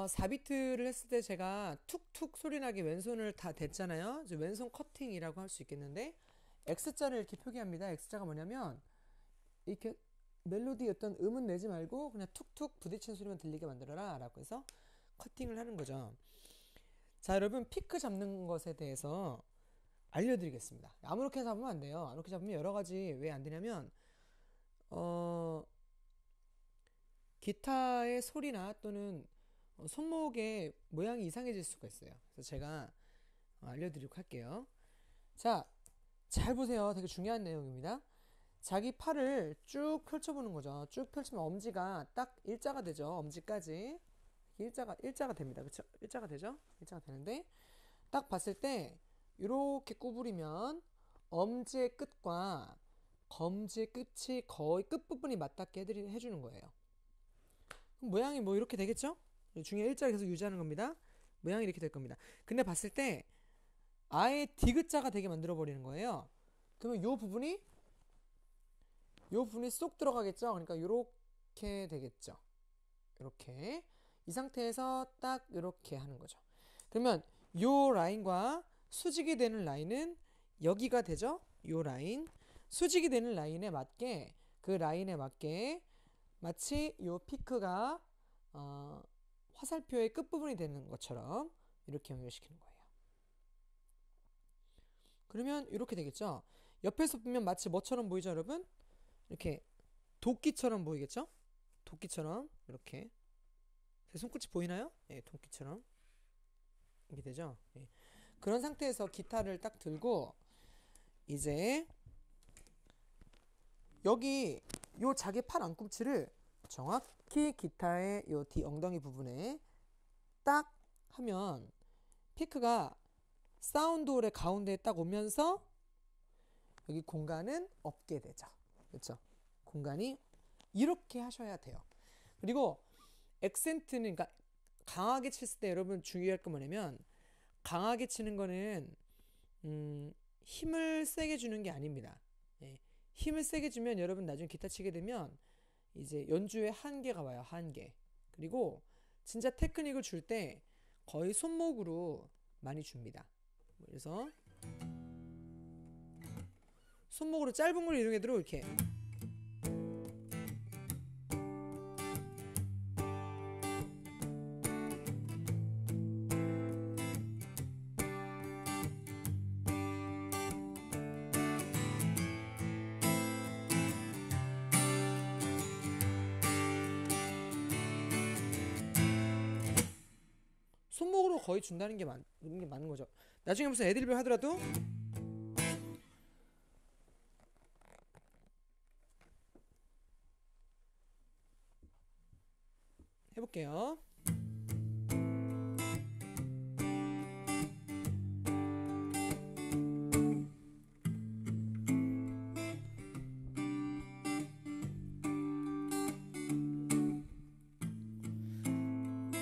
4비트를 했을 때 제가 툭툭 소리나게 왼손을 다 댔잖아요. 이제 왼손 커팅이라고 할 수 있겠는데, X자를 이렇게 표기합니다. X자가 뭐냐면 이렇게 멜로디 어떤 음은 내지 말고 그냥 툭툭 부딪히는 소리만 들리게 만들어라 라고 해서 커팅을 하는 거죠. 자, 여러분, 피크 잡는 것에 대해서 알려드리겠습니다. 아무렇게 잡으면 안 돼요. 아무렇게 잡으면 여러 가지 왜 안 되냐면 기타의 소리나 또는 손목의 모양이 이상해질 수가 있어요. 그래서 제가 알려드리도록 할게요. 자, 잘 보세요. 되게 중요한 내용입니다. 자기 팔을 쭉 펼쳐보는 거죠. 쭉 펼치면 엄지가 딱 일자가 되죠. 엄지까지 일자가 됩니다. 그렇죠? 일자가 되죠. 일자가 되는데 딱 봤을 때 이렇게 구부리면 엄지의 끝과 검지의 끝이 거의 끝부분이 맞닿게 해주는 거예요. 그럼 모양이 뭐 이렇게 되겠죠? 중에 일자를 계속 유지하는 겁니다. 모양이 이렇게 될 겁니다. 근데 봤을 때 아예 디귿자가 되게 만들어 버리는 거예요. 그러면 요 부분이 쏙 들어가겠죠? 그러니까 요렇게 되겠죠. 이렇게 이 상태에서 딱 이렇게 하는 거죠. 그러면 요 라인과 수직이 되는 라인은 여기가 되죠? 요 라인, 수직이 되는 라인에 맞게, 그 라인에 맞게 마치 요 피크가 화살표의 끝부분이 되는 것처럼 이렇게 연결시키는 거예요. 그러면 이렇게 되겠죠? 옆에서 보면 마치 뭐처럼 보이죠, 여러분? 이렇게 도끼처럼 보이겠죠? 도끼처럼 이렇게. 제 손끝이 보이나요? 예, 도끼처럼 이렇게 되죠? 예. 그런 상태에서 기타를 딱 들고 이제 여기 요 자기 팔 안꿈치를 정확히 기타의 요 뒤 엉덩이 부분에 딱 하면 피크가 사운드홀의 가운데에 딱 오면서 여기 공간은 없게 되죠. 그렇죠? 공간이 이렇게 하셔야 돼요. 그리고 액센트는, 그러니까 강하게 쳤을 때 여러분 주의할 거 뭐냐면, 강하게 치는 거는 힘을 세게 주는 게 아닙니다. 예. 힘을 세게 주면 여러분 나중에 기타 치게 되면 이제 연주에 한계가 와요. 한계. 그리고 진짜 테크닉을 줄 때 거의 손목으로 많이 줍니다. 그래서 손목으로 짧은 걸 이용해 들어 이렇게 손목으로 거의 준다는 게 맞는 거죠. 나중에 무슨 애드리브 하더라도 해볼게요.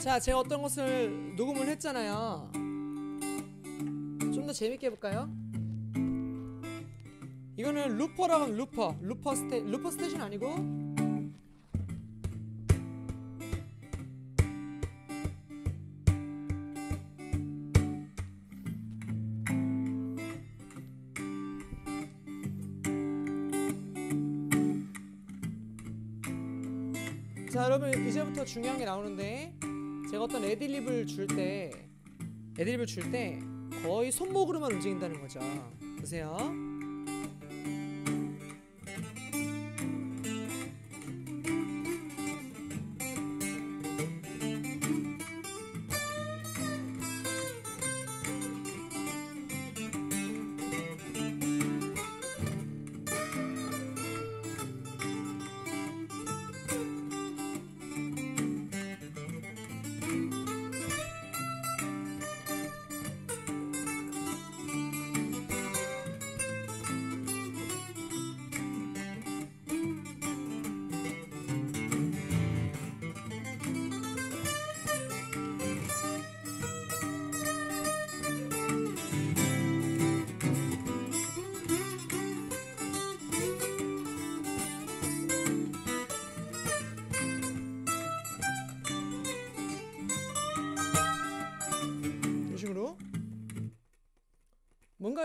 자, 제가 어떤 것을 녹음을 했잖아요. 좀 더 재밌게 해볼까요? 이거는 루퍼라고 하면 루퍼 스테이션 아니고 자, 여러분 이제부터 중요한 게 나오는데, 제가 어떤 애드리브를 줄 때 거의 손목으로만 움직인다는 거죠. 보세요.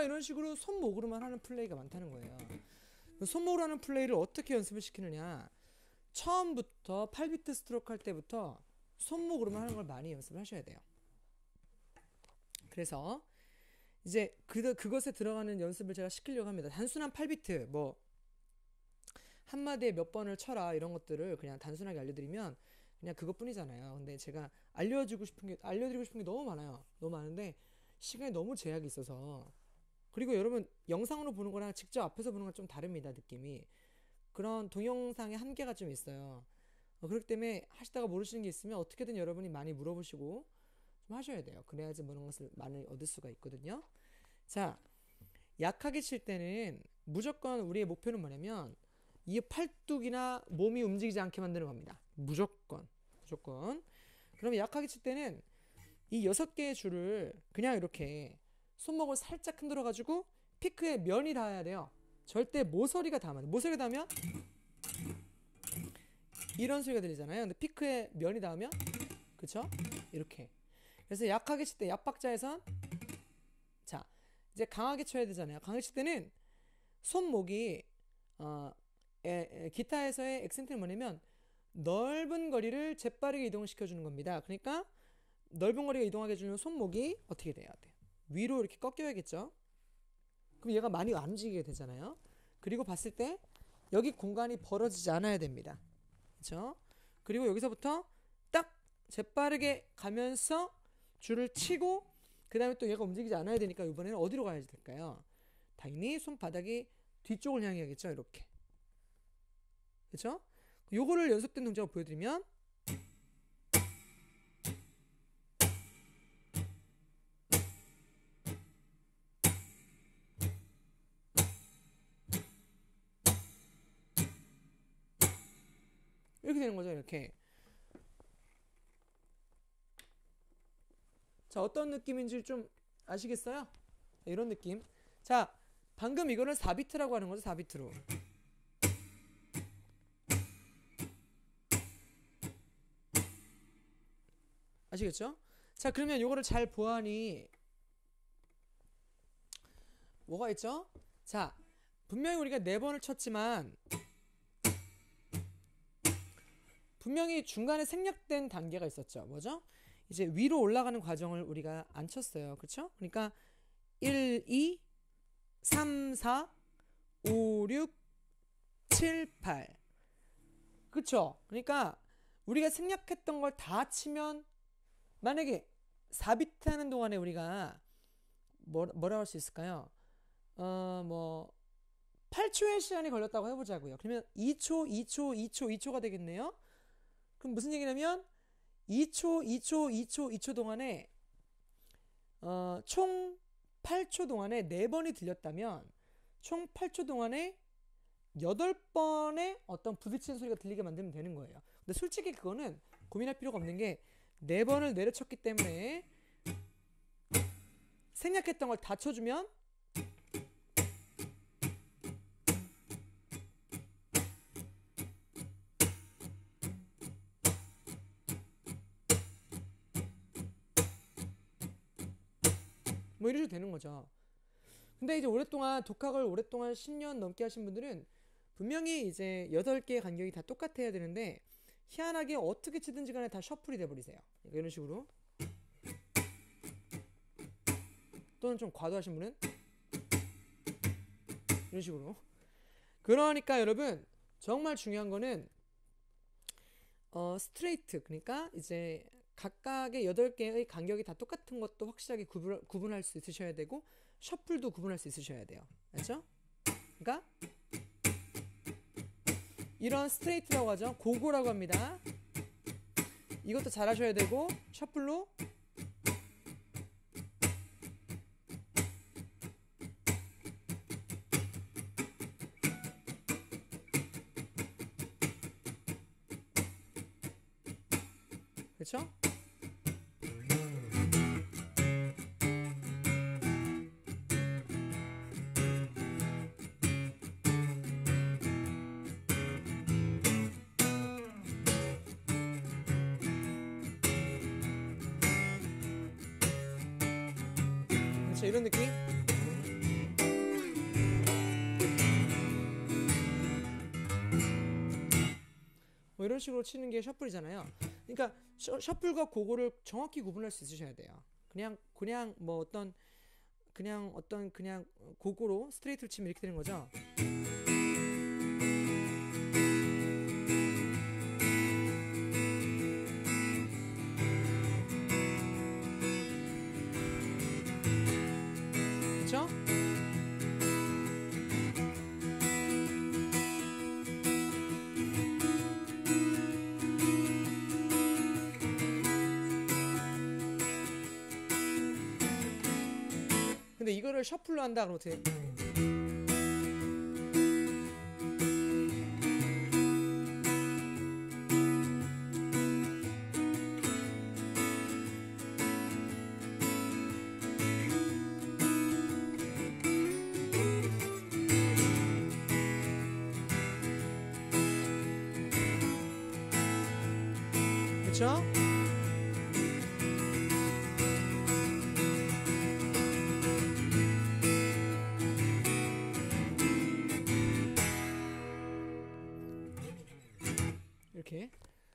우리가 이런 식으로 손목으로만 하는 플레이가 많다는 거예요. 손목으로 하는 플레이를 어떻게 연습을 시키느냐, 처음부터 8비트 스트로크 할 때부터 손목으로만 하는 걸 많이 연습을 하셔야 돼요. 그래서 이제 그것에 들어가는 연습을 제가 시키려고 합니다. 단순한 8비트 뭐 한마디에 몇 번을 쳐라 이런 것들을 그냥 단순하게 알려드리면 그냥 그것뿐이잖아요. 근데 제가 알려드리고 싶은 게 너무 많아요. 너무 많은데 시간이 너무 제약이 있어서, 그리고 여러분 영상으로 보는 거랑 직접 앞에서 보는 건 좀 다릅니다. 느낌이. 그런 동영상의 한계가 좀 있어요. 그렇기 때문에 하시다가 모르시는 게 있으면 어떻게든 여러분이 많이 물어보시고 좀 하셔야 돼요. 그래야지 그런 것을 많이 얻을 수가 있거든요. 자, 약하게 칠 때는 무조건 우리의 목표는 뭐냐면 이 팔뚝이나 몸이 움직이지 않게 만드는 겁니다. 무조건. 그러면 약하게 칠 때는 이 6개의 줄을 그냥 이렇게 손목을 살짝 흔들어 가지고 피크에 면이 닿아야 돼요. 절대 모서리가 닿으면, 모서리가 닿으면 이런 소리가 들리잖아요. 근데 피크에 면이 닿으면, 그쵸? 이렇게. 그래서 약하게 칠 때 약박자에선, 자, 이제 강하게 쳐야 되잖아요. 강하게 칠 때는 손목이 기타에서의 액센트는 뭐냐면 넓은 거리를 재빠르게 이동을 시켜주는 겁니다. 그러니까 넓은 거리가 이동하게 해주는 손목이 어떻게 돼야 돼요? 위로 이렇게 꺾여야겠죠? 그럼 얘가 많이 안 움직이게 되잖아요. 그리고 봤을 때 여기 공간이 벌어지지 않아야 됩니다. 그렇죠? 그리고 여기서부터 딱 재빠르게 가면서 줄을 치고 그 다음에 또 얘가 움직이지 않아야 되니까 이번에는 어디로 가야 될까요? 당연히 손바닥이 뒤쪽을 향해야겠죠. 이렇게. 그렇죠? 요거를 연습된 동작을 보여드리면, 이렇게 되는 거죠. 이렇게. 자, 어떤 느낌인지 좀 아시겠어요? 이런 느낌. 자, 방금 이거는 4비트라고 하는 거죠. 4비트로. 아시겠죠? 자, 그러면 이거를 잘 보아하니 뭐가 있죠? 자, 분명히 우리가 4번을 쳤지만 분명히 중간에 생략된 단계가 있었죠. 뭐죠? 이제 위로 올라가는 과정을 우리가 안 쳤어요. 그렇죠? 그러니까 1, 2, 3, 4, 5, 6, 7, 8. 그렇죠? 그러니까 우리가 생략했던 걸 다 치면, 만약에 4비트 하는 동안에 우리가 뭐라고 할 수 있을까요? 뭐 8초의 시간이 걸렸다고 해보자고요. 그러면 2초가 되겠네요. 그럼 무슨 얘기냐면 2초 동안에 총 8초 동안에 4번이 들렸다면 총 8초 동안에 8번의 어떤 부딪히는 소리가 들리게 만들면 되는 거예요. 근데 솔직히 그거는 고민할 필요가 없는 게 4번을 내려쳤기 때문에 생략했던 걸 다 쳐주면 뭐 이래도 되는 거죠. 근데 이제 독학을 오랫동안 10년 넘게 하신 분들은 분명히 이제 8개의 간격이 다 똑같아야 되는데 희한하게 어떻게 치든지 간에 다 셔플이 돼버리세요. 이런 식으로. 또는 좀 과도하신 분은 이런 식으로. 그러니까 여러분 정말 중요한 거는 스트레이트, 그러니까 이제 각각의 8개의 간격이 다 똑같은 것도 확실하게 구분할 수 있으셔야 되고 셔플도 구분할 수 있으셔야 돼요. 알죠? 그러니까 이런 스트레이트라고 하죠. 고고라고 합니다. 이것도 잘 하셔야 되고 셔플로 그렇죠? 그렇죠? 이런 느낌? 이런 식으로 치는 게 셔플이잖아요. 그러니까 셔플과 고고를 정확히 구분할 수 있으셔야 돼요. 그냥 뭐 어떤 그냥 고고로 스트레이트로 치면 이렇게 되는 거죠. 그렇죠? 근데 이거를 셔플로 한다 그러면 어떻게? 그렇죠? 이렇게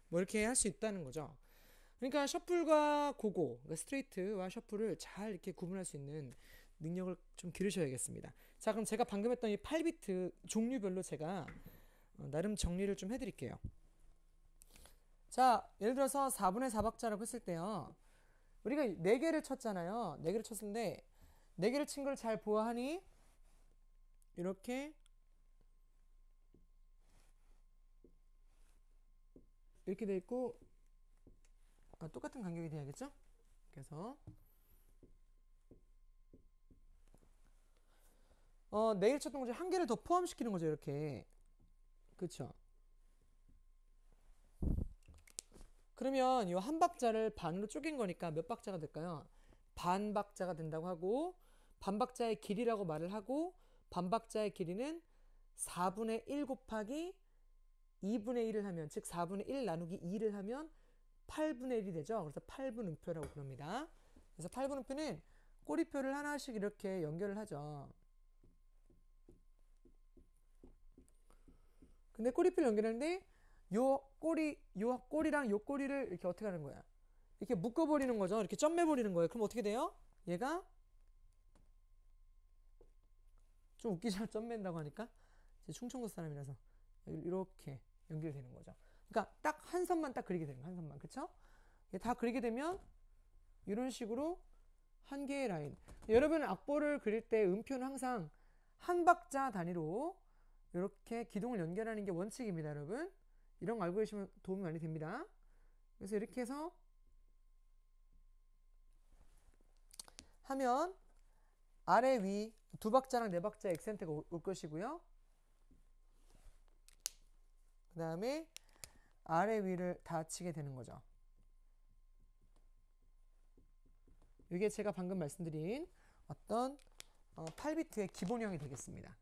뭐 이렇게 할 수 있다는 거죠. 그러니까 셔플과 고고, 그러니까 스트레이트와 셔플을 잘 이렇게 구분할 수 있는 능력을 좀 기르셔야겠습니다. 자, 그럼 제가 방금 했던 이 8비트 종류별로 제가 나름 정리를 좀 해드릴게요. 자, 예를 들어서 4분의 4박자라고 했을 때요. 우리가 4개를 쳤잖아요. 4개를 쳤는데 4개를 친 걸 잘 보아하니 이렇게 돼 있고 똑같은 간격이 돼야겠죠? 그래서 4개를 쳤던 거죠. 한 개를 더 포함시키는 거죠. 이렇게. 그쵸? 그러면 이 한 박자를 반으로 쪼갠 거니까 몇 박자가 될까요? 반 박자가 된다고 하고, 반 박자의 길이라고 말을 하고, 반 박자의 길이는 4분의 1 곱하기 2분의 1을 하면, 즉 4분의 1 나누기 2를 하면 8분의 1이 되죠. 그래서 8분음표라고 부릅니다. 그래서 8분음표는 꼬리표를 하나씩 이렇게 연결을 하죠. 근데 꼬리표를 연결하는데 요 꼬리랑 요 꼬리를 이렇게 어떻게 하는 거야? 이렇게 묶어버리는 거죠. 이렇게 점매버리는 거예요. 그럼 어떻게 돼요? 얘가 좀 웃기죠. 점맨다고 하니까 충청도 사람이라서 이렇게 연결되는 거죠. 그러니까 딱 한 선만 딱 그리게 되는 거예요. 한 선만. 그쵸? 다 그리게 되면 이런 식으로 한 개의 라인. 여러분 악보를 그릴 때 음표는 항상 한 박자 단위로 이렇게 기둥을 연결하는 게 원칙입니다, 여러분. 이런 거 알고 계시면 도움이 많이 됩니다. 그래서 이렇게 해서 하면 아래 위 두 박자랑 네 박자 액센트가 올 것이고요. 그 다음에 아래 위를 다 치게 되는 거죠. 이게 제가 방금 말씀드린 어떤 8비트의 기본형이 되겠습니다.